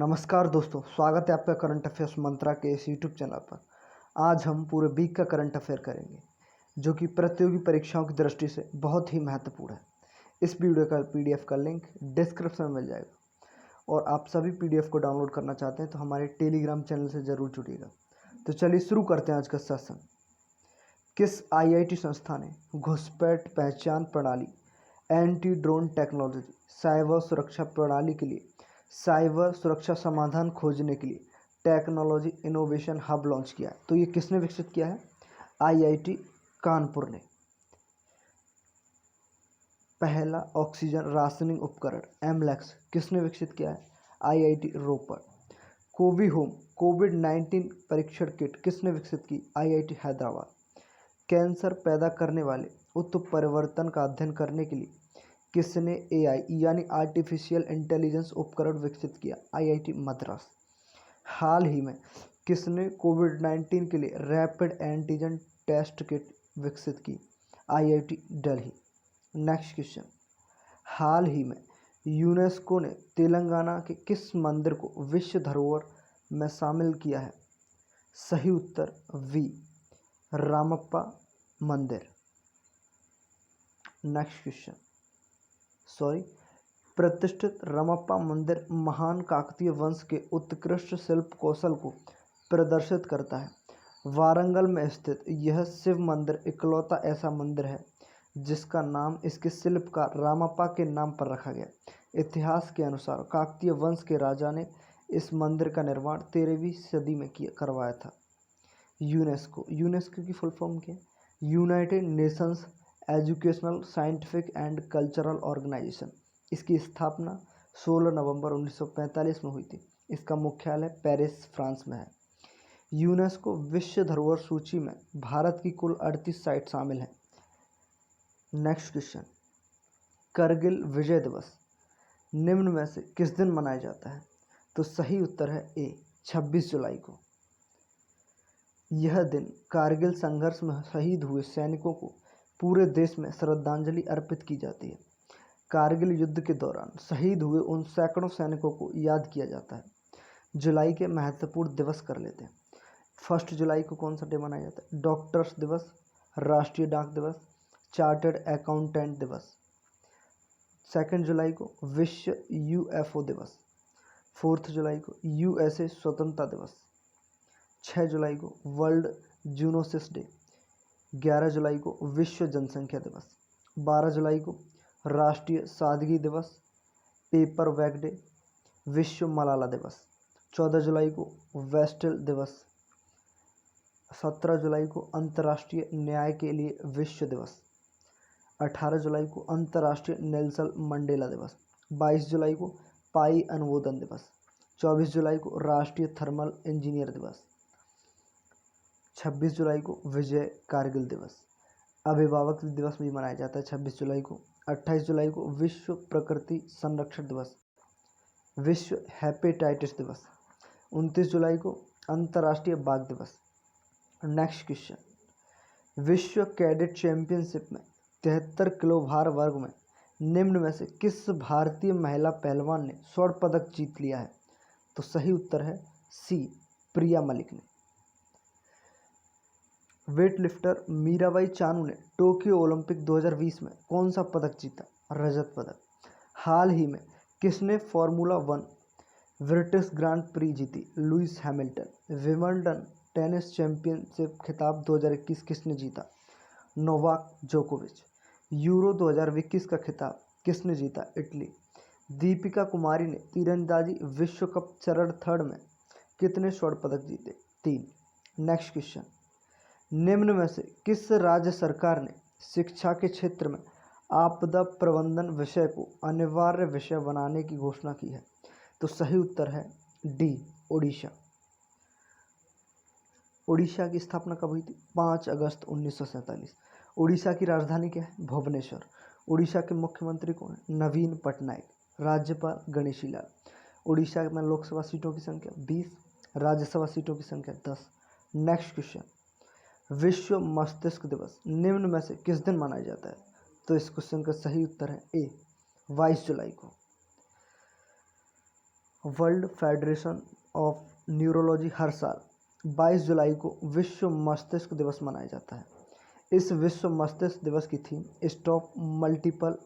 नमस्कार दोस्तों, स्वागत है आपका करंट अफेयर्स मंत्रा के इस यूट्यूब चैनल पर। आज हम पूरे वीक का करंट अफेयर करेंगे जो कि प्रतियोगी परीक्षाओं की दृष्टि से बहुत ही महत्वपूर्ण है। इस वीडियो का पीडीएफ का लिंक डिस्क्रिप्शन में मिल जाएगा और आप सभी पीडीएफ को डाउनलोड करना चाहते हैं तो हमारे टेलीग्राम चैनल से ज़रूर जुड़िएगा। तो चलिए शुरू करते हैं आज का सेशन। किस आईआईटी संस्था ने घुसपैठ पहचान प्रणाली, एंटी ड्रोन टेक्नोलॉजी, साइबर सुरक्षा प्रणाली के लिए साइबर सुरक्षा समाधान खोजने के लिए टेक्नोलॉजी इनोवेशन हब लॉन्च किया है? तो ये किसने विकसित किया है? आईआईटी कानपुर ने। पहला ऑक्सीजन राशनिंग उपकरण एमलैक्स किसने विकसित किया है? आईआईटी रोपड़। कोवी होम कोविड-19 परीक्षण किट किसने विकसित की? आईआईटी हैदराबाद। कैंसर पैदा करने वाले उत्परिवर्तन का अध्ययन करने के लिए किसने एआई यानी आर्टिफिशियल इंटेलिजेंस उपकरण विकसित किया? आईआईटी मद्रास। हाल ही में किसने कोविड-19 के लिए रैपिड एंटीजन टेस्ट किट विकसित की? आईआईटी दिल्ली। Next question. हाल ही में यूनेस्को ने तेलंगाना के किस मंदिर को विश्व धरोहर में शामिल किया है? सही उत्तर वी, रामप्पा मंदिर। Next question. प्रतिष्ठित रामप्पा मंदिर महान काकतीय वंश के उत्कृष्ट शिल्प कौशल को प्रदर्शित करता है। वारंगल में स्थित यह शिव मंदिर इकलौता ऐसा मंदिर है जिसका नाम इसके शिल्पकार रामप्पा के नाम पर रखा गया। इतिहास के अनुसार काकतीय वंश के राजा ने इस मंदिर का निर्माण 13वीं सदी में करवाया था। यूनेस्को की फुल फॉर्म क्या है? United Nations Educational, Scientific and Cultural Organization. इसकी स्थापना 16 नवंबर 1945 में हुई थी। इसका मुख्यालय पेरिस, फ्रांस में है। यूनेस्को विश्व धरोहर सूची में भारत की कुल 38 साइट शामिल हैं। Next question. करगिल विजय दिवस निम्न में से किस दिन मनाया जाता है? तो सही उत्तर है ए, 26 जुलाई को। यह दिन कारगिल संघर्ष में शहीद हुए सैनिकों को पूरे देश में श्रद्धांजलि अर्पित की जाती है। कारगिल युद्ध के दौरान शहीद हुए उन सैकड़ों सैनिकों को याद किया जाता है। जुलाई के महत्वपूर्ण दिवस कर लेते हैं। 1 जुलाई को कौन सा डे मनाया जाता है? डॉक्टर्स दिवस, राष्ट्रीय डाक दिवस, चार्टर्ड अकाउंटेंट दिवस। 2 जुलाई को विश्व यूएफओ दिवस। 4 जुलाई को यूएसए स्वतंत्रता दिवस। 6 जुलाई को वर्ल्ड जूनोसिस डे। 11 जुलाई को विश्व जनसंख्या दिवस। 12 जुलाई को राष्ट्रीय सादगी दिवस, पेपर बैग डे, विश्व मलाला दिवस। 14 जुलाई को वेस्टल दिवस। 17 जुलाई को अंतर्राष्ट्रीय न्याय के लिए विश्व दिवस। 18 जुलाई को अंतर्राष्ट्रीय नेल्सन मंडेला दिवस। 22 जुलाई को पाई अनुमोदन दिवस। 24 जुलाई को राष्ट्रीय थर्मल इंजीनियर दिवस। 26 जुलाई को विजय कारगिल दिवस। अभिभावक दिवस भी मनाया जाता है 26 जुलाई को। 28 जुलाई को विश्व प्रकृति संरक्षण दिवस, विश्व हेपेटाइटिस दिवस। 29 जुलाई को अंतर्राष्ट्रीय बाघ दिवस। Next question. विश्व कैडेट चैंपियनशिप में 73 किलो भार वर्ग में निम्न में से किस भारतीय महिला पहलवान ने स्वर्ण पदक जीत लिया है? तो सही उत्तर है सी, प्रिया मलिक ने। वेटलिफ्टर मीराबाई चानू ने टोक्यो ओलंपिक 2020 में कौन सा पदक जीता? रजत पदक। हाल ही में किसने फार्मूला 1 ब्रिटिश ग्रांड प्री जीती? Lewis Hamilton. Wimbledon tennis championship खिताब 2021 किसने जीता? नोवाक जोकोविच। यूरो 2021 का खिताब किसने जीता? इटली। दीपिका कुमारी ने तीरंदाजी विश्व कप चरण 3 में कितने स्वर्ण पदक जीते? 3। Next question. निम्न में से किस राज्य सरकार ने शिक्षा के क्षेत्र में आपदा प्रबंधन विषय को अनिवार्य विषय बनाने की घोषणा की है? तो सही उत्तर है डी, ओडिशा। ओडिशा की स्थापना कब हुई थी? 5 अगस्त 1947। ओडिशा की राजधानी क्या है? भुवनेश्वर। ओडिशा के मुख्यमंत्री कौन है? नवीन पटनायक। राज्यपाल गणेशी लाल। ओडिशा में लोकसभा सीटों की संख्या 20, राज्यसभा सीटों की संख्या 10। Next question. विश्व मस्तिष्क दिवस निम्न में से किस दिन मनाया जाता है? तो इस क्वेश्चन का सही उत्तर है ए, 22 जुलाई को। वर्ल्ड फेडरेशन ऑफ न्यूरोलॉजी हर साल 22 जुलाई को विश्व मस्तिष्क दिवस मनाया जाता है। इस विश्व मस्तिष्क दिवस की थीम स्टॉप मल्टीपल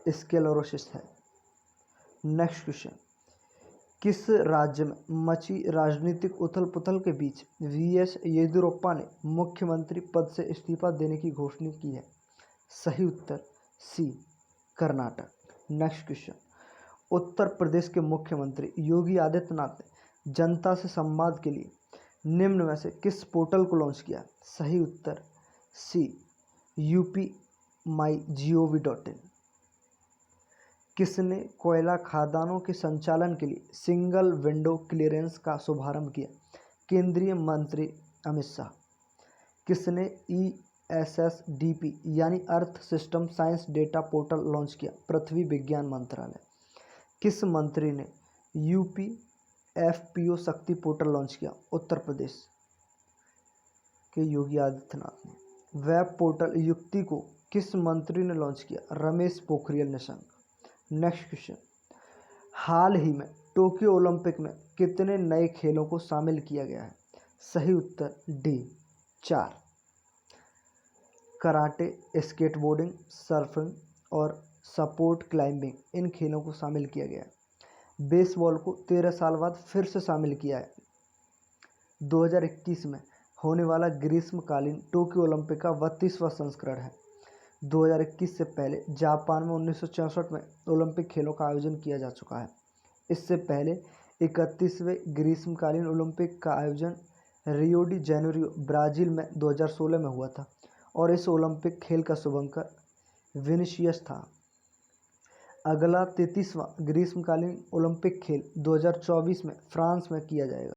स्क्लेरोसिस है। नेक्स्ट क्वेश्चन, किस राज्य में मची राजनीतिक उथल पुथल के बीच वीएस येदियुरप्पा ने मुख्यमंत्री पद से इस्तीफा देने की घोषणा की है? सही उत्तर सी, कर्नाटक। नेक्स्ट क्वेश्चन, उत्तर प्रदेश के मुख्यमंत्री योगी आदित्यनाथ ने जनता से संवाद के लिए निम्न में से किस पोर्टल को लॉन्च किया? सही उत्तर सी, UPMyGov.in। किसने कोयला खदानों के संचालन के लिए सिंगल विंडो क्लियरेंस का शुभारंभ किया? केंद्रीय मंत्री अमित शाह। किसने ESSDP यानी earth system science data portal launch किया? पृथ्वी विज्ञान मंत्रालय। किस मंत्री ने UPFPO शक्ति पोर्टल लॉन्च किया? उत्तर प्रदेश के योगी आदित्यनाथ ने। वेब पोर्टल युक्ति को किस मंत्री ने लॉन्च किया? रमेश पोखरियाल निशंक। नेक्स्ट क्वेश्चन, हाल ही में टोक्यो ओलंपिक में कितने नए खेलों को शामिल किया गया है? सही उत्तर डी, 4। कराटे, स्केटबोर्डिंग, सर्फिंग और सपोर्ट क्लाइंबिंग इन खेलों को शामिल किया गया है। बेसबॉल को 13 साल बाद फिर से शामिल किया है। 2021 में होने वाला ग्रीष्मकालीन टोक्यो ओलंपिक का 32वां संस्करण है। 2021 से पहले जापान में 1964 में ओलंपिक खेलों का आयोजन किया जा चुका है। इससे पहले 31वें ग्रीष्मकालीन ओलंपिक का आयोजन रियो डी जेनेरियो ब्राज़ील में 2016 में हुआ था और इस ओलंपिक खेल का शुभंकर विनिसियस था। अगला 33वां ग्रीष्मकालीन ओलंपिक खेल 2024 में फ्रांस में किया जाएगा।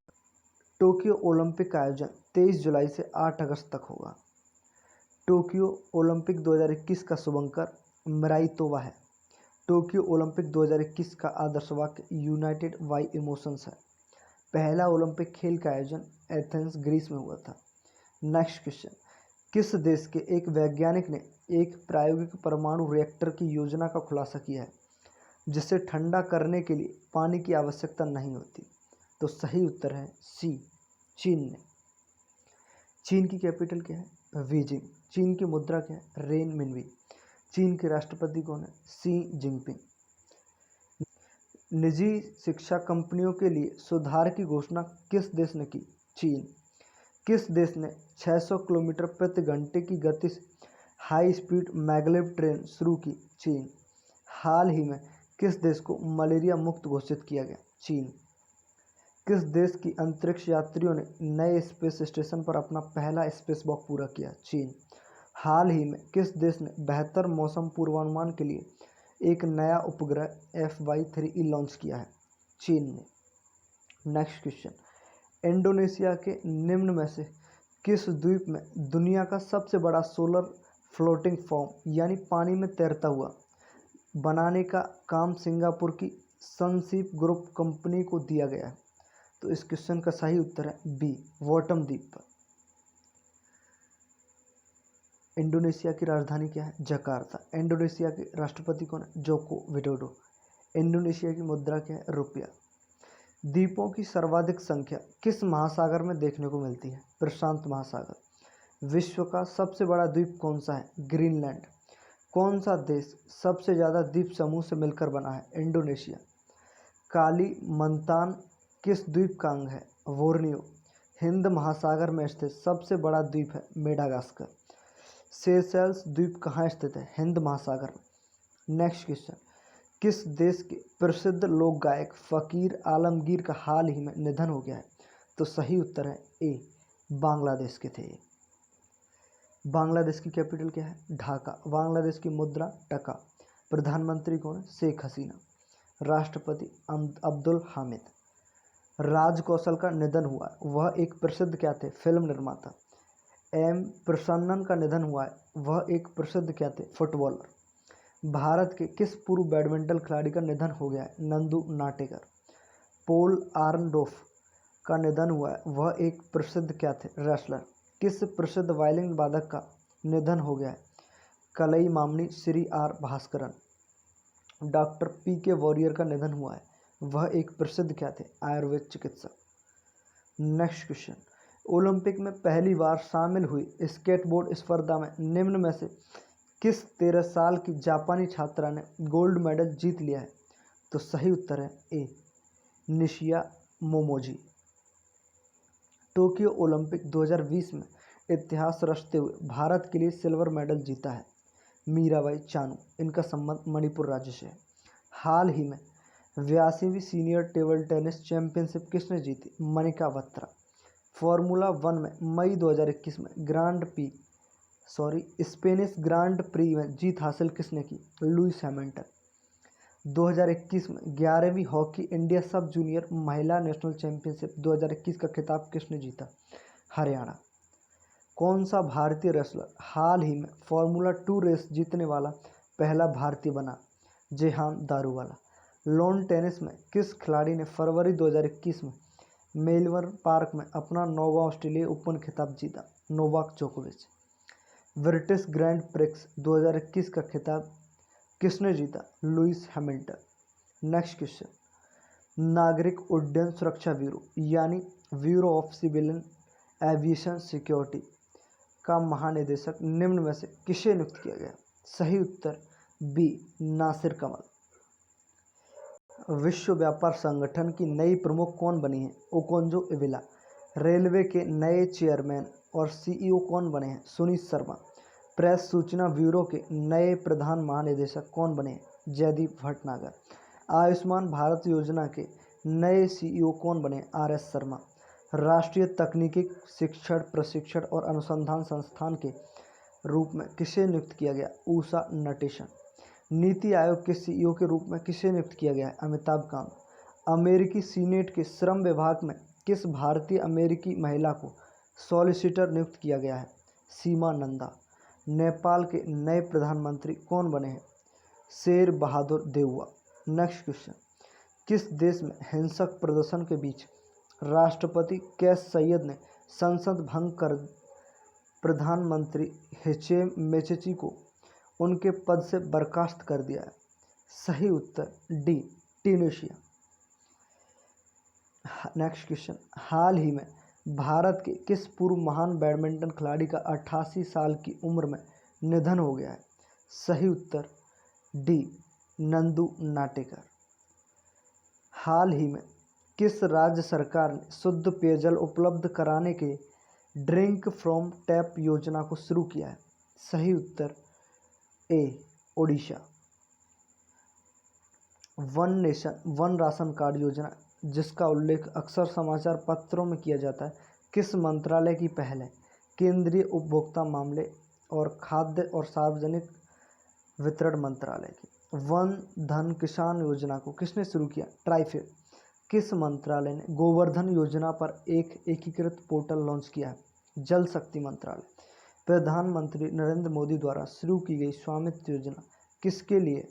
टोक्यो ओलंपिक का आयोजन 23 जुलाई से 8 अगस्त तक होगा। टोक्यो ओलंपिक 2021 का शुभंकर मिराई-तोवा है। टोक्यो ओलंपिक 2021 का आदर्श वाक्य यूनाइटेड बाय इमोशंस है। पहला ओलंपिक खेल का आयोजन एथेंस ग्रीस में हुआ था। नेक्स्ट क्वेश्चन, किस देश के एक वैज्ञानिक ने एक प्रायोगिक परमाणु रिएक्टर की योजना का खुलासा किया है जिसे ठंडा करने के लिए पानी की आवश्यकता नहीं होती? तो सही उत्तर है सी, चीन ने। चीन की कैपिटल क्या है? बीजिंग। चीन की मुद्रा क्या है? रेन मिनवी। चीन के राष्ट्रपति कौन है? Xi Jinping. निजी शिक्षा कंपनियों के लिए सुधार की घोषणा किस देश ने की? चीन। किस देश ने 600 किलोमीटर प्रति घंटे की गति से हाई स्पीड मैग्लेव ट्रेन शुरू की? चीन। हाल ही में किस देश को मलेरिया मुक्त घोषित किया गया? चीन। किस देश की अंतरिक्ष यात्रियों ने नए स्पेस स्टेशन पर अपना पहला स्पेस वॉक पूरा किया? चीन। हाल ही में किस देश ने बेहतर मौसम पूर्वानुमान के लिए एक नया उपग्रह FY3E लॉन्च किया है? चीन ने। नेक्स्ट क्वेश्चन, इंडोनेशिया के निम्न में से किस द्वीप में दुनिया का सबसे बड़ा सोलर फ्लोटिंग फॉर्म यानी पानी में तैरता हुआ बनाने का काम सिंगापुर की सनशीप ग्रुप कंपनी को दिया गया है? तो इस क्वेश्चन का सही उत्तर है बी, वॉटम द्वीप पर। इंडोनेशिया की राजधानी क्या है? जकार्ता। इंडोनेशिया के राष्ट्रपति कौन है? Joko Widodo. इंडोनेशिया की मुद्रा क्या है? रुपया। द्वीपों की सर्वाधिक संख्या किस महासागर में देखने को मिलती है? प्रशांत महासागर। विश्व का सबसे बड़ा द्वीप कौन सा है? ग्रीनलैंड। कौन सा देश सबसे ज़्यादा द्वीप समूह से मिलकर बना है? इंडोनेशिया। कालीमंतान किस द्वीप का अंग है? बोर्नियो। हिंद महासागर में स्थित सबसे बड़ा द्वीप है मेडागास्कर। सेशेल्स द्वीप कहाँ स्थित है? हिंद महासागर में। नेक्स्ट क्वेश्चन, किस देश के प्रसिद्ध लोक गायक फ़कीर आलमगीर का हाल ही में निधन हो गया है? तो सही उत्तर है ए, बांग्लादेश के थे। बांग्लादेश की कैपिटल क्या है? ढाका। बांग्लादेश की मुद्रा टका। प्रधानमंत्री कौन है? शेख हसीना। राष्ट्रपति अब्दुल हामिद। राज कौशल का निधन हुआ है, वह एक प्रसिद्ध क्या थे? फिल्म निर्माता। एम प्रसन्नन का निधन हुआ है, वह एक प्रसिद्ध क्या थे? फुटबॉलर। भारत के किस पूर्व बैडमिंटन खिलाड़ी का निधन हो गया है? नंदू नाटेकर। पोल आर्नडोफ का निधन हुआ है, वह एक प्रसिद्ध क्या थे? रेसलर। किस प्रसिद्ध वायलिन वादक का निधन हो गया है? Kalaimamani Shri R Bhaskaran. Doctor PK Warrier का निधन हुआ है, वह एक प्रसिद्ध क्या थे? आयुर्वेद चिकित्सक। नेक्स्ट क्वेश्चन, ओलंपिक में पहली बार शामिल हुई स्केटबोर्ड स्पर्धा में निम्न में से किस 13 साल की जापानी छात्रा ने गोल्ड मेडल जीत लिया है? तो सही उत्तर है ए, निशिया मोमोजी। टोक्यो ओलंपिक 2020 में इतिहास रचते हुए भारत के लिए सिल्वर मेडल जीता है मीराबाई चानू। इनका संबंध मणिपुर राज्य से है। हाल ही में 82वीं सीनियर टेबल टेनिस चैंपियनशिप किसने जीती? मनिका बत्रा। फॉर्मूला 1 में मई 2021 में स्पेनिश ग्रांड प्री में जीत हासिल किसने की? Lewis Hamilton. 2021 में 11वीं हॉकी इंडिया सब जूनियर महिला नेशनल चैंपियनशिप 2021 का खिताब किसने जीता? हरियाणा। कौन सा भारतीय रेसलर हाल ही में फॉर्मूला 2 रेस जीतने वाला पहला भारतीय बना? जेहान दारूवाला। लॉन टेनिस में किस खिलाड़ी ने फरवरी 2021 में मेलबर्न पार्क में अपना 9वां ऑस्ट्रेलिया ओपन खिताब जीता? नोवाक जोकोविच। ब्रिटिश ग्रैंड प्रिक्स 2021 का खिताब किसने जीता? Lewis Hamilton. नेक्स्ट क्वेश्चन, नागरिक उड्डयन सुरक्षा ब्यूरो यानी bureau of civilian aviation security का महानिदेशक निम्न में से किसे नियुक्त किया गया? सही उत्तर बी, नासिर कमल। विश्व व्यापार संगठन की नई प्रमुख कौन बनी है? Okonjo Iweala. रेलवे के नए चेयरमैन और सीईओ कौन बने हैं? सुनीत शर्मा। प्रेस सूचना ब्यूरो के नए प्रधान महानिदेशक कौन बने हैं? जयदीप भटनागर। आयुष्मान भारत योजना के नए सीईओ कौन बने हैं? आर.एस. शर्मा। राष्ट्रीय तकनीकी शिक्षण प्रशिक्षण और अनुसंधान संस्थान के रूप में किसे नियुक्त किया गया? उषा नटेशन। नीति आयोग के सीईओ के रूप में किसे नियुक्त किया गया है? अमिताभ कांत। अमेरिकी सीनेट के श्रम विभाग में किस भारतीय अमेरिकी महिला को सॉलिसिटर नियुक्त किया गया है? सीमा नंदा। नेपाल के नए प्रधानमंत्री कौन बने हैं? शेर बहादुर देउवा। नेक्स्ट क्वेश्चन, किस देश में हिंसक प्रदर्शन के बीच राष्ट्रपति कैस सैयद ने संसद भंग कर प्रधानमंत्री हिचेम मेचेची को उनके पद से बर्खास्त कर दिया है? सही उत्तर डी, ट्यूनीशिया। नेक्स्ट क्वेश्चन, हाल ही में भारत के किस पूर्व महान बैडमिंटन खिलाड़ी का 88 साल की उम्र में निधन हो गया है? सही उत्तर डी, नंदू नाटेकर। हाल ही में किस राज्य सरकार ने शुद्ध पेयजल उपलब्ध कराने के ड्रिंक फ्रॉम टैप योजना को शुरू किया है? सही उत्तर A, Odisha. One nation one ration card योजना जिसका उल्लेख अक्सर समाचार पत्रों में किया जाता है, किस मंत्रालय की पहल है? केंद्रीय उपभोक्ता मामले और खाद्य और सार्वजनिक वितरण मंत्रालय की। वन धन किसान योजना को किसने शुरू किया? ट्राइफेड। किस मंत्रालय ने गोवर्धन योजना पर एक एकीकृत पोर्टल लॉन्च किया है? जल शक्ति मंत्रालय। प्रधानमंत्री नरेंद्र मोदी द्वारा शुरू की गई स्वामित्व योजना किसके लिए?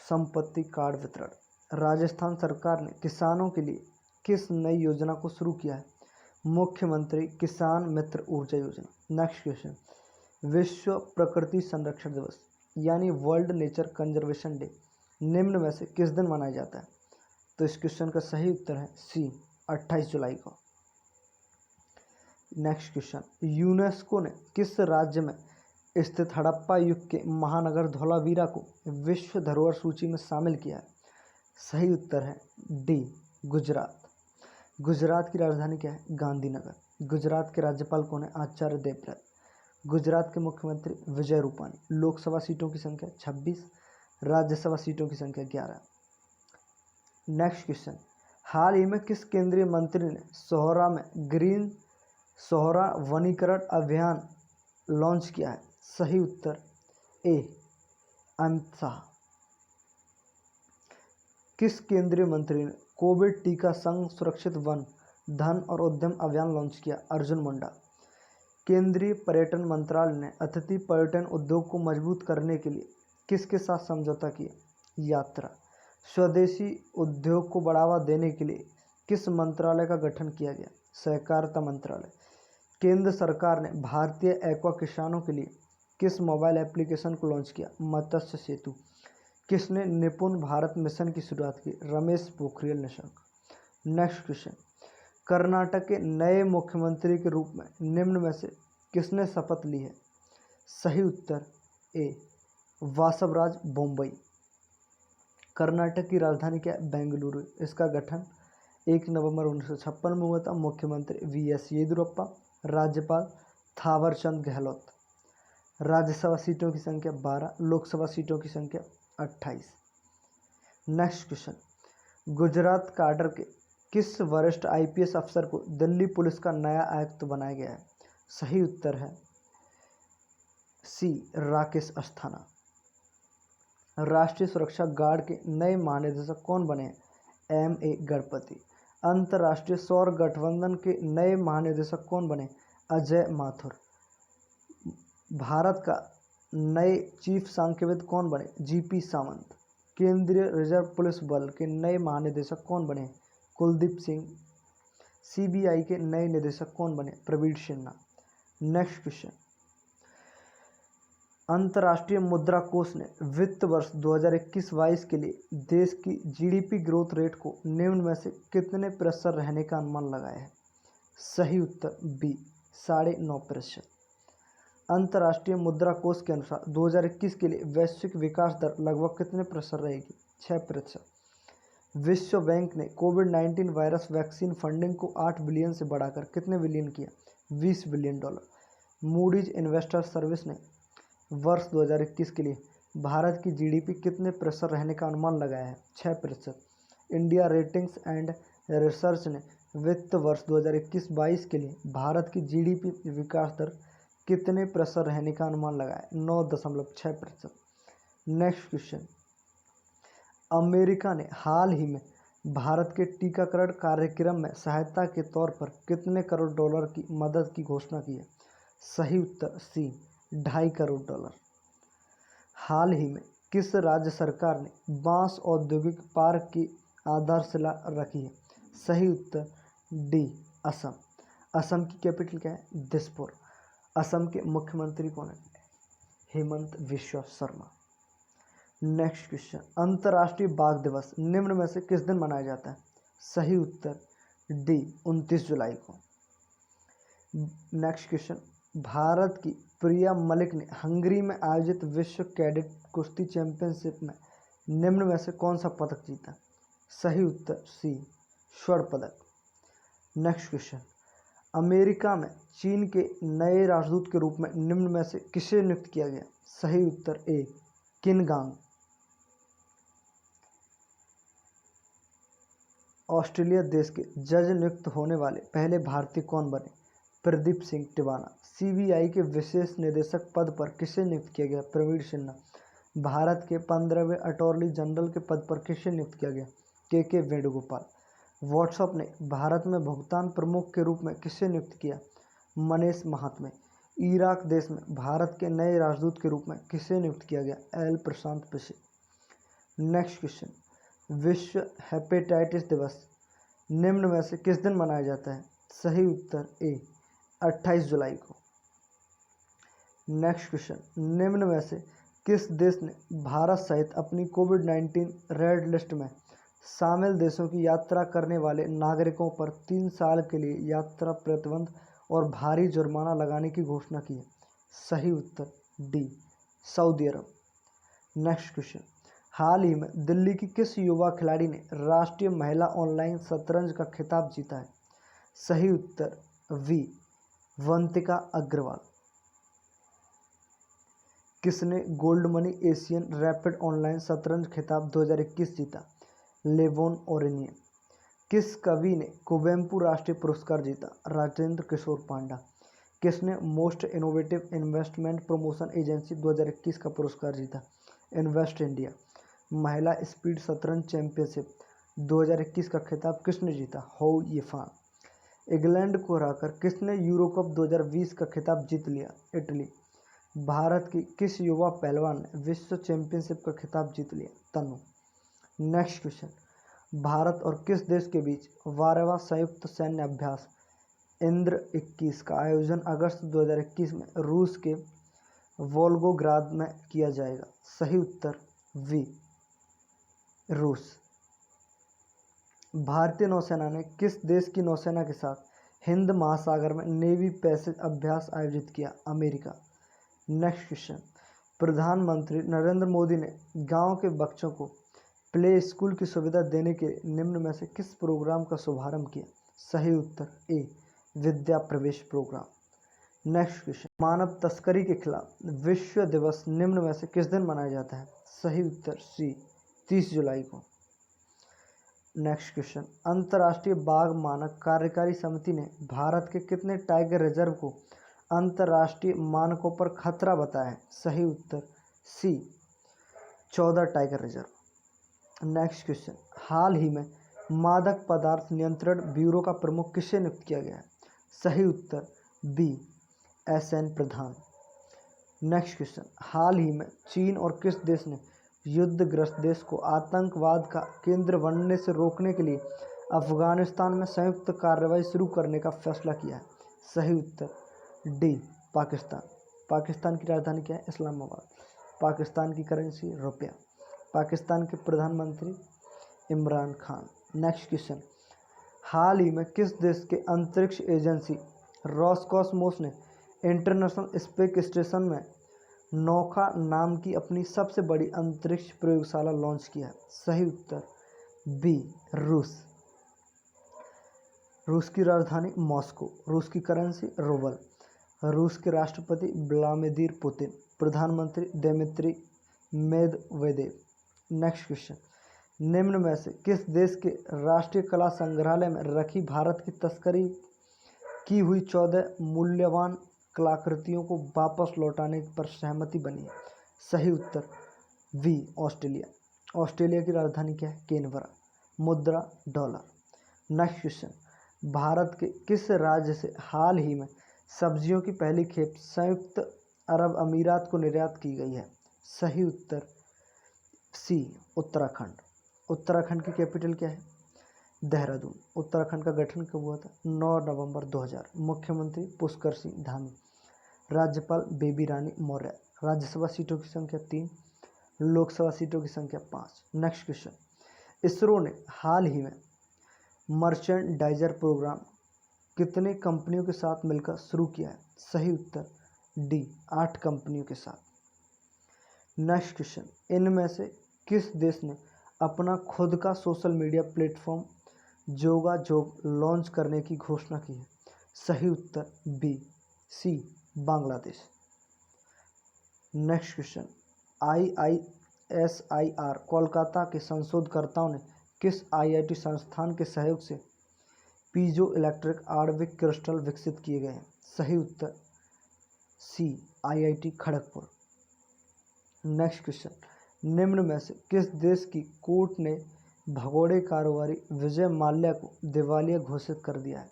संपत्ति कार्ड वितरण। राजस्थान सरकार ने किसानों के लिए किस नई योजना को शुरू किया है? मुख्यमंत्री किसान मित्र ऊर्जा योजना। नेक्स्ट क्वेश्चन, विश्व प्रकृति संरक्षण दिवस यानी वर्ल्ड नेचर कंजर्वेशन डे निम्न में से किस दिन मनाया जाता है? तो इस क्वेश्चन का सही उत्तर है सी, 28 जुलाई को। नेक्स्ट क्वेश्चन, यूनेस्को ने किस राज्य में स्थित हड़प्पा युग के महानगर धोलावीरा को विश्व धरोहर सूची में शामिल किया है? सही उत्तर है डी, गुजरात। गुजरात की राजधानी क्या है? गांधीनगर। गुजरात के राज्यपाल कौन है? आचार्य देवव्रत। गुजरात के मुख्यमंत्री विजय रूपानी। लोकसभा सीटों की संख्या 26, राज्यसभा सीटों की संख्या 11। नेक्स्ट क्वेश्चन, हाल ही में किस केंद्रीय मंत्री ने सोहरा में ग्रीन सोहरा वनीकरण अभियान लॉन्च किया है? सही उत्तर ए, अमित शाह। किस केंद्रीय मंत्री ने कोविड टीका संग सुरक्षित वन धन और उद्यम अभियान लॉन्च किया? अर्जुन मुंडा। केंद्रीय पर्यटन मंत्रालय ने अतिथि पर्यटन उद्योग को मजबूत करने के लिए किसके साथ समझौता किया? यात्रा। स्वदेशी उद्योग को बढ़ावा देने के लिए किस मंत्रालय का गठन किया गया? सहकारिता मंत्रालय। केंद्र सरकार ने भारतीय एक्वा किसानों के लिए किस मोबाइल एप्लीकेशन को लॉन्च किया? मत्स्य सेतु। किसने निपुण भारत मिशन की शुरुआत की? रमेश पोखरियाल निशंक। नेक्स्ट क्वेश्चन, कर्नाटक के नए मुख्यमंत्री के रूप में निम्न में से किसने शपथ ली है? सही उत्तर ए वासवराज बोम्बई। कर्नाटक की राजधानी क्या है? बेंगलुरु। इसका गठन 1 नवंबर 1956 में हुआ था। मुख्यमंत्री वी.एस. येदियुरप्पा। राज्यपाल थावरचंद गहलोत। राज्यसभा सीटों की संख्या 12, लोकसभा सीटों की संख्या 28। नेक्स्ट क्वेश्चन, गुजरात काडर के किस वरिष्ठ आईपीएस अफसर को दिल्ली पुलिस का नया आयुक्त बनाया गया है? सही उत्तर है सी राकेश अस्थाना। राष्ट्रीय सुरक्षा गार्ड के नए महानिदेशक कौन बने हैं? M.A. गणपति। अंतर्राष्ट्रीय सौर गठबंधन के नए महानिदेशक कौन बने? अजय माथुर। भारत का नए चीफ सांख्यविद कौन बने? G.P. सावंत। केंद्रीय रिजर्व पुलिस बल के नए महानिदेशक कौन बने? कुलदीप सिंह। CBI के नए निदेशक कौन बने? प्रवीण सिन्हा। नेक्स्ट क्वेश्चन, अंतर्राष्ट्रीय मुद्रा कोष ने वित्त वर्ष 2021-22 के लिए देश की GDP ग्रोथ रेट को निम्न में से कितने प्रतिशत रहने का अनुमान लगाया है? सही उत्तर बी 9.5%। अंतर्राष्ट्रीय मुद्रा कोष के अनुसार 2021 के लिए वैश्विक विकास दर लगभग कितने प्रतिशत रहेगी? 6%। विश्व बैंक ने कोविड-19 वायरस वैक्सीन फंडिंग को 8 बिलियन से बढ़ाकर कितने बिलियन किया? $20 बिलियन। मूडीज इन्वेस्टर सर्विस ने वर्ष 2021 के लिए भारत की GDP कितने प्रतिशत रहने का अनुमान लगाया है? 6%। इंडिया रेटिंग्स एंड रिसर्च ने वित्त वर्ष 2021-22 के लिए भारत की GDP विकास दर कितने प्रतिशत रहने का अनुमान लगाया है? 9.6%। नेक्स्ट क्वेश्चन, अमेरिका ने हाल ही में भारत के टीकाकरण कार्यक्रम में सहायता के तौर पर कितने करोड़ डॉलर की मदद की घोषणा की है? सही उत्तर सी 2.5 करोड़ डॉलर। हाल ही में किस राज्य सरकार ने बांस औद्योगिक पार्क की आधारशिला रखी है? सही उत्तर डी असम। असम की कैपिटल क्या है? दिसपुर। असम के मुख्यमंत्री कौन है? हेमंत बिश्वा शर्मा। नेक्स्ट क्वेश्चन, अंतर्राष्ट्रीय बाघ दिवस निम्न में से किस दिन मनाया जाता है? सही उत्तर डी 29 जुलाई को। नेक्स्ट क्वेश्चन, भारत की प्रिया मलिक ने हंगरी में आयोजित विश्व कैडेट कुश्ती चैंपियनशिप में निम्न में से कौन सा पदक जीता? सही उत्तर सी स्वर्ण पदक। नेक्स्ट क्वेश्चन, अमेरिका में चीन के नए राजदूत के रूप में निम्न में से किसे नियुक्त किया गया? सही उत्तर ए किन गांग। ऑस्ट्रेलिया देश के जज नियुक्त होने वाले पहले भारतीय कौन बने? प्रदीप सिंह टिवाना। CBI के विशेष निदेशक पद पर किसे नियुक्त किया गया? प्रवीण सिन्हा। भारत के 15वें अटॉर्नी जनरल के पद पर किसे नियुक्त किया गया? के वेणुगोपाल। व्हाट्सएप ने भारत में भुगतान प्रमुख के रूप में किसे नियुक्त किया? मनीष महात्मे। इराक देश में भारत के नए राजदूत के रूप में किसे नियुक्त किया गया? एल प्रशांत पिसे। नेक्स्ट क्वेश्चन, विश्व हेपेटाइटिस दिवस निम्न में से किस दिन मनाया जाता है? सही उत्तर ए 28 जुलाई को। नेक्स्ट क्वेश्चन, निम्न में से किस देश ने भारत सहित अपनी कोविड-19 रेड लिस्ट में शामिल देशों की यात्रा करने वाले नागरिकों पर 3 साल के लिए यात्रा प्रतिबंध और भारी जुर्माना लगाने की घोषणा की है? सही उत्तर डी सऊदी अरब। नेक्स्ट क्वेश्चन, हाल ही में दिल्ली की किस युवा खिलाड़ी ने राष्ट्रीय महिला ऑनलाइन शतरंज का खिताब जीता है? सही उत्तर वी वंतिका अग्रवाल। किसने gold money Asian rapid online शतरंज खिताब 2021 जीता? लेवोन ओरेनियन। किस कवि ने कुवेम्पु राष्ट्रीय पुरस्कार जीता? राजेंद्र किशोर पांडा। किसने most innovative investment promotion agency 2021 का पुरस्कार जीता? Invest India. महिला स्पीड शतरंज चैंपियनशिप 2021 का खिताब किसने जीता? होउ येफान। इंग्लैंड को हराकर किसने यूरो कप 2020 का खिताब जीत लिया? इटली। भारत की किस युवा पहलवान ने विश्व चैंपियनशिप का खिताब जीत लिया? तनु। नेक्स्ट क्वेश्चन, भारत और किस देश के बीच 12वां संयुक्त सैन्य अभ्यास इंद्र 21 का आयोजन अगस्त 2021 में रूस के वोल्गोग्राद में किया जाएगा? सही उत्तर वी रूस। भारतीय नौसेना ने किस देश की नौसेना के साथ हिंद महासागर में नेवी पैसेज अभ्यास आयोजित किया? अमेरिका। नेक्स्ट क्वेश्चन, प्रधानमंत्री नरेंद्र मोदी ने गांव के बच्चों को प्ले स्कूल की सुविधा देने के निम्न में से किस प्रोग्राम का शुभारंभ किया? सही उत्तर ए, विद्या प्रवेश प्रोग्राम। नेक्स्ट क्वेश्चन, मानव तस्करी के खिलाफ विश्व दिवस निम्न में से किस दिन मनाया जाता है? सही उत्तर सी, 30 जुलाई को। नेक्स्ट क्वेश्चन, अंतर्राष्ट्रीय बाघ मानक कार्यकारी समिति ने भारत के कितने टाइगर रिजर्व को अंतर्राष्ट्रीय मानकों पर खतरा बताया है? सही उत्तर सी, 14 टाइगर रिजर्व। नेक्स्ट क्वेश्चन, हाल ही में मादक पदार्थ नियंत्रण ब्यूरो का प्रमुख किसे नियुक्त किया गया है? सही उत्तर बी, SN प्रधान। नेक्स्ट क्वेश्चन, हाल ही में चीन और किस देश ने युद्धग्रस्त देश को आतंकवाद का केंद्र बनने से रोकने के लिए अफगानिस्तान में संयुक्त कार्रवाई शुरू करने का फैसला किया है? सही उत्तर डी, पाकिस्तान। पाकिस्तान की राजधानी क्या है? इस्लामाबाद। पाकिस्तान की करेंसी रुपया। पाकिस्तान के प्रधानमंत्री इमरान खान। नेक्स्ट क्वेश्चन, हाल ही में किस देश के अंतरिक्ष एजेंसी रॉसकॉस्मोस ने इंटरनेशनल स्पेस स्टेशन में नौका नाम की अपनी सबसे बड़ी अंतरिक्ष प्रयोगशाला लॉन्च किया है? सही उत्तर बी, रूस। रूस की राजधानी मॉस्को। रूस की करेंसी रूबल। रूस के राष्ट्रपति व्लादिमीर पुतिन। प्रधानमंत्री दिमित्री मेदवेदेव। नेक्स्ट क्वेश्चन, निम्न में से किस देश के राष्ट्रीय कला संग्रहालय में रखी भारत की तस्करी की हुई 14 मूल्यवान कलाकृतियों को वापस लौटाने पर सहमति बनी है? सही उत्तर बी, ऑस्ट्रेलिया। ऑस्ट्रेलिया की राजधानी क्या है? कैनबरा। मुद्रा डॉलर। नेक्स्ट क्वेश्चन, भारत के किस राज्य से हाल ही में सब्जियों की पहली खेप संयुक्त अरब अमीरात को निर्यात की गई है? सही उत्तर सी, उत्तराखंड। उत्तराखंड की कैपिटल क्या है? देहरादून। उत्तराखंड का गठन कब हुआ था? 9 नवंबर 2000। मुख्यमंत्री पुष्कर सिंह धामी। राज्यपाल बेबी रानी मौर्य। राज्यसभा सीटों की संख्या 3, लोकसभा सीटों की संख्या 5। नेक्स्ट क्वेश्चन, इसरो ने हाल ही में मर्चेंडाइजर प्रोग्राम कितने कंपनियों के साथ मिलकर शुरू किया है? सही उत्तर डी, 8 कंपनियों के साथ। नेक्स्ट क्वेश्चन, इनमें से किस देश ने अपना खुद का social media platform Jogajog launch करने की घोषणा की है? सही उत्तर B, C, Bangladesh. Next question, IISIR Kolkata के संशोधनकर्ताओं ने किस IIT संस्थान के सहयोग से पीजो इलेक्ट्रिक आणविक क्रिस्टल विकसित किए गए हैं? सही उत्तर सी, IIT खड़गपुर। नेक्स्ट क्वेश्चन, निम्न में से किस देश की कोर्ट ने भगोड़े कारोबारी विजय माल्या को दिवालिया घोषित कर दिया है?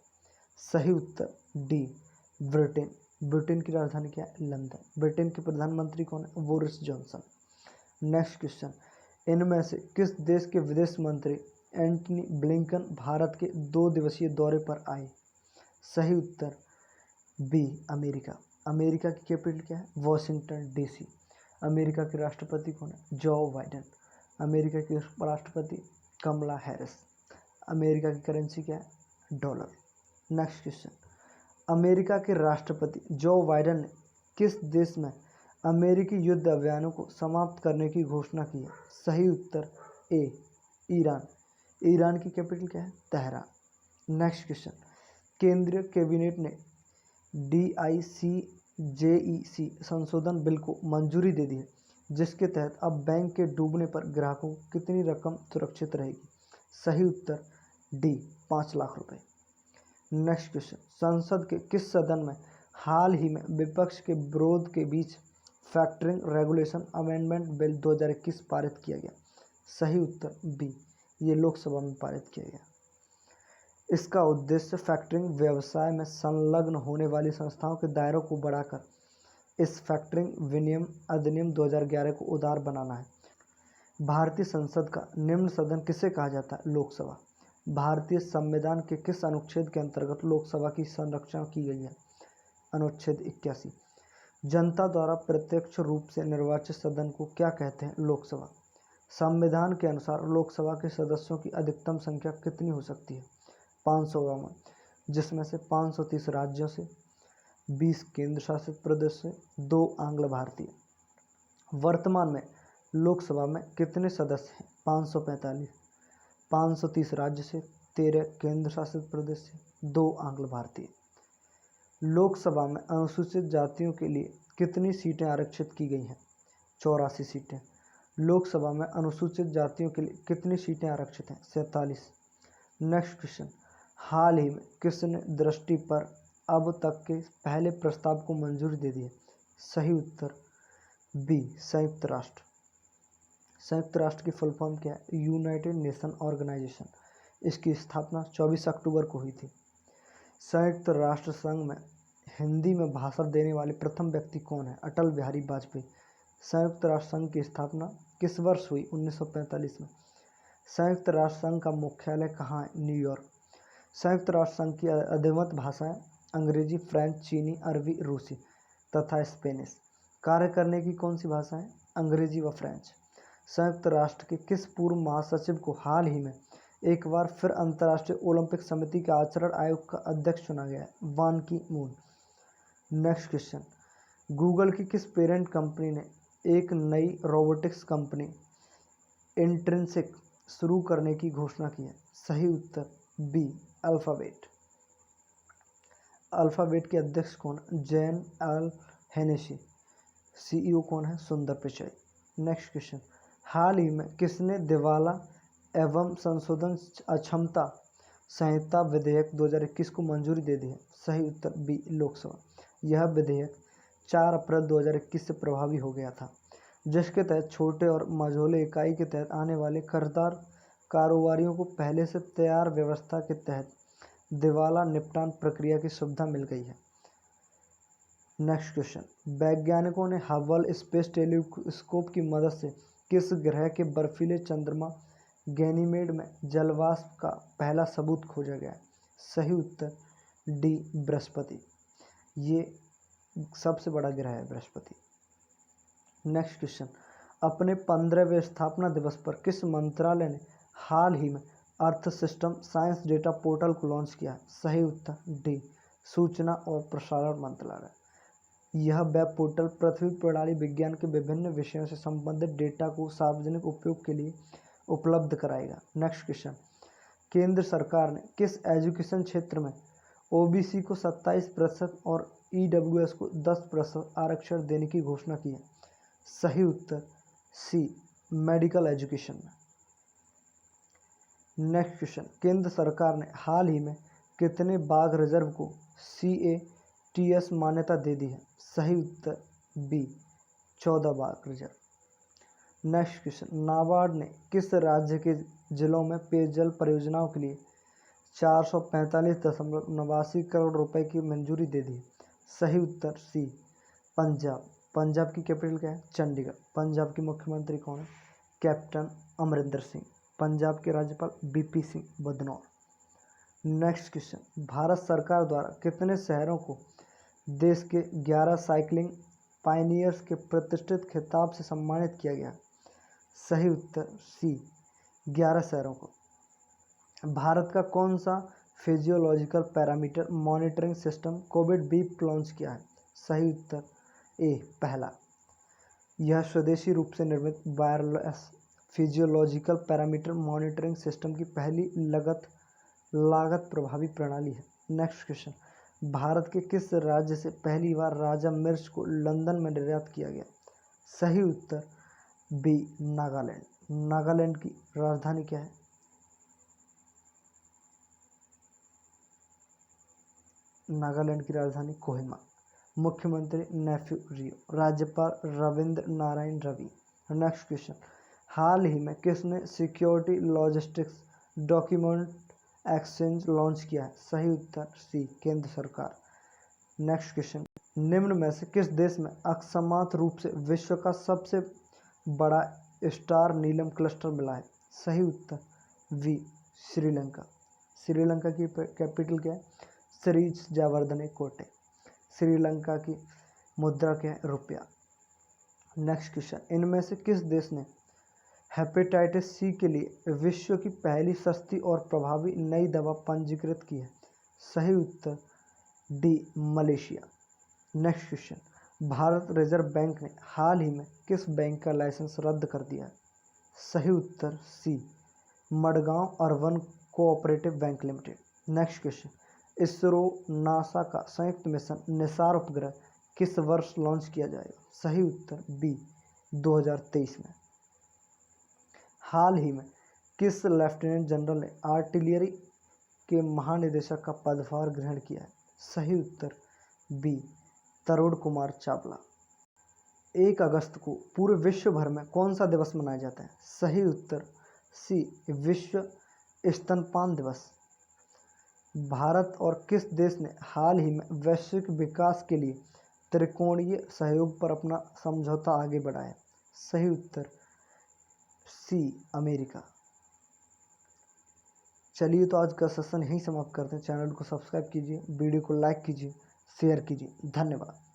सही उत्तर डी, ब्रिटेन। ब्रिटेन की राजधानी क्या है? लंदन। ब्रिटेन के प्रधानमंत्री कौन है? Boris Johnson. नेक्स्ट क्वेश्चन, इनमें से किस देश के विदेश मंत्री एंटनी ब्लिंकन भारत के 2 दिवसीय दौरे पर आए? सही उत्तर बी, अमेरिका। अमेरिका की कैपिटल क्या है? Washington DC। अमेरिका के राष्ट्रपति कौन है? Joe Biden. अमेरिका की राष्ट्रपति कमला हैरिस। अमेरिका की करेंसी क्या है? डॉलर। नेक्स्ट क्वेश्चन, अमेरिका के राष्ट्रपति जो बाइडेन ने किस देश में अमेरिकी युद्ध अभियानों को समाप्त करने की घोषणा की है? सही उत्तर ए, ईरान। ईरान की कैपिटल क्या है? तेहरान। नेक्स्ट क्वेश्चन, केंद्रीय कैबिनेट ने DICJEC संशोधन बिल को मंजूरी दे दी है, जिसके तहत अब बैंक के डूबने पर ग्राहकों को कितनी रकम सुरक्षित रहेगी? सही उत्तर डी, 5 लाख रुपए। नेक्स्ट क्वेश्चन, संसद के किस सदन में हाल ही में विपक्ष के विरोध के बीच फैक्टरिंग रेगुलेशन अमेंडमेंट बिल 2021 पारित किया गया? सही उत्तर बी, ये लोकसभा में पारित किया गया। इसका उद्देश्य फैक्टरिंग व्यवसाय में संलग्न होने वाली संस्थाओं के दायरों को बढ़ाकर इस फैक्टरिंग विनियम अधिनियम 2011 को उदार बनाना है। भारतीय संसद का निम्न सदन किसे कहा जाता है? लोकसभा। भारतीय संविधान के किस अनुच्छेद के अंतर्गत लोकसभा की संरचना की गई है? अनुच्छेद 81। जनता द्वारा प्रत्यक्ष रूप से निर्वाचित सदन को क्या कहते हैं? लोकसभा। संविधान के अनुसार लोकसभा के सदस्यों की अधिकतम संख्या कितनी हो सकती है? 552, जिसमें से 530 राज्यों से, 20 केंद्र शासित प्रदेश से, 2 आंग्ल भारतीय। वर्तमान में लोकसभा में कितने सदस्य हैं? 545, 530 राज्य से, 13 केंद्र शासित प्रदेश से, 2 आंग्ल भारतीय। लोकसभा में अनुसूचित जातियों के लिए कितनी सीटें आरक्षित की गई हैं? 84 सीटें। लोकसभा में अनुसूचित जातियों के लिए कितनी सीटें आरक्षित हैं? 47। नेक्स्ट क्वेश्चन, हाल ही में किसने दृष्टि पर अब तक के पहले प्रस्ताव को मंजूरी दे दी है? सही उत्तर बी, संयुक्त राष्ट्र। संयुक्त राष्ट्र की फुल फॉर्म क्या है? United Nation Organization. इसकी स्थापना 24 अक्टूबर को हुई थी। संयुक्त राष्ट्र संघ में हिंदी में भाषण देने वाले प्रथम व्यक्ति कौन है? अटल बिहारी वाजपेयी। संयुक्त राष्ट्र संघ की स्थापना किस वर्ष हुई? 1945 में। संयुक्त राष्ट्र संघ का मुख्यालय कहाँ है? न्यूयॉर्क। संयुक्त राष्ट्र संघ की अधिकृत भाषाएं अंग्रेजी, फ्रेंच, चीनी, अरबी, रूसी तथा स्पेनिश। कार्य करने की कौन सी भाषाएं? अंग्रेजी व फ्रेंच। संयुक्त राष्ट्र के किस पूर्व महासचिव को हाल ही में एक बार फिर अंतर्राष्ट्रीय ओलंपिक समिति के आचरण आयोग का अध्यक्ष चुना गया है? बान की मून। नेक्स्ट क्वेश्चन, गूगल की किस पेरेंट कंपनी ने एक नई रोबोटिक्स कंपनी इंट्रिंसिक शुरू करने की घोषणा की है? सही उत्तर बी, अल्फाबेट। अल्फाबेट के अध्यक्ष कौन? Jain L Hennessy. सीईओ कौन है? सुंदर पिचाई। नेक्स्ट क्वेश्चन, हाल ही में किसने दिवाला एवं संशोधन अक्षमता संहिता विधेयक 2021 को मंजूरी दे दी है? सही उत्तर बी, लोकसभा। यह विधेयक 4 अप्रैल 2021 से प्रभावी हो गया था, जिसके तहत छोटे और मझोले इकाई के तहत आने वाले कर्जदार कारोबारियों को पहले से तैयार व्यवस्था के तहत दिवाला निपटान प्रक्रिया की सुविधा मिल गई है। नेक्स्ट क्वेश्चन, वैज्ञानिकों ने हबल स्पेस टेलीस्कोप की मदद से किस ग्रह के बर्फीले चंद्रमा गैनीमेड में जलवाष्प का पहला सबूत खोजा गया है? सही उत्तर डी, बृहस्पति। ये सबसे बड़ा ग्रह है बृहस्पति। नेक्स्ट क्वेश्चन, अपने 15वें स्थापना दिवस पर किस मंत्रालय ने हाल ही में earth system science data portal को लॉन्च किया है? सही उत्तर डी, सूचना और प्रसारण मंत्रालय। यह वेब पोर्टल पृथ्वी प्रणाली विज्ञान के विभिन्न विषयों से संबंधित डेटा को सार्वजनिक उपयोग के लिए उपलब्ध कराएगा। नेक्स्ट क्वेश्चन, केंद्र सरकार ने किस एजुकेशन क्षेत्र में ओबीसी को 27% और ईडब्ल्यूएस को 10% आरक्षण देने की घोषणा की है? सही उत्तर सी, मेडिकल एजुकेशन में। नेक्स्ट क्वेश्चन, केंद्र सरकार ने हाल ही में कितने बाघ रिजर्व को CATS मान्यता दे दी है? सही उत्तर बी, 14 बाघ रिजर्व। नेक्स्ट क्वेश्चन, नाबार्ड ने किस राज्य के जिलों में पेयजल परियोजनाओं के लिए 445.89 करोड़ रुपए की मंजूरी दे दी? सही उत्तर सी, पंजाब। पंजाब की कैपिटल क्या है? चंडीगढ़। पंजाब के मुख्यमंत्री कौन है? कैप्टन अमरिंदर सिंह। पंजाब के राज्यपाल BP Singh Badnore. Next question, Bharat सरकार द्वारा कितने शहरों को देश के 11 साइकिलिंग पायनियर्स के प्रतिष्ठित खिताब से सम्मानित किया गया? सही उत्तर सी, 11 शहरों को। भारत का कौन सा physiological parameter monitoring system Covid beep launch किया है? सही उत्तर ए, पहला। यह स्वदेशी रूप से निर्मित wireless physiological parameter monitoring system की पहली लागत प्रभावी प्रणाली है। नेक्स्ट क्वेश्चन, भारत के किस राज्य से पहली बार राजा मिर्च को लंदन में निर्यात किया गया? सही उत्तर बी, नागालैंड। नागालैंड की राजधानी क्या है? नागालैंड की राजधानी कोहिमा। मुख्यमंत्री नेफ्यू रियो। राज्यपाल रविंद्र नारायण रवि। नेक्स्ट क्वेश्चन, हाल ही में किसने security logistics document exchange launch किया है? सही उत्तर सी, केंद्र सरकार। नेक्स्ट क्वेश्चन, निम्न में से किस देश में अकस्मात रूप से विश्व का सबसे बड़ा स्टार नीलम क्लस्टर मिला है? सही उत्तर वी, श्रीलंका। श्रीलंका की कैपिटल क्या है? श्री जयवर्धने कोटे। श्रीलंका की मुद्रा क्या है? रुपया। नेक्स्ट क्वेश्चन, इनमें से किस देश ने हेपेटाइटिस सी के लिए विश्व की पहली सस्ती और प्रभावी नई दवा पंजीकृत की है? सही उत्तर D Malaysia. Next question, Bharat reserve bank ने हाल ही में किस बैंक का लाइसेंस रद्द कर दिया है? सही उत्तर C Madgaon urban cooperative bank limited. Next question, ISRO NASA का संयुक्त मिशन निसार उपग्रह किस वर्ष लॉन्च किया जाएगा? सही उत्तर बी 2023 में। हाल ही में किस लेफ्टिनेंट जनरल ने आर्टिलरी के महानिदेशक का पदभार ग्रहण किया है? सही उत्तर बी तरुण कुमार चावला। 1 अगस्त को पूरे विश्व भर में कौन सा दिवस मनाया जाता है? सही उत्तर सी विश्व स्तनपान दिवस। भारत और किस देश ने हाल ही में वैश्विक विकास के लिए त्रिकोणीय सहयोग पर अपना समझौता आगे बढ़ाया? सही उत्तर सी अमेरिका। चलिए तो आज का सेशन यहीं समाप्त करते हैं। चैनल को सब्सक्राइब कीजिए, वीडियो को लाइक कीजिए, शेयर कीजिए। धन्यवाद।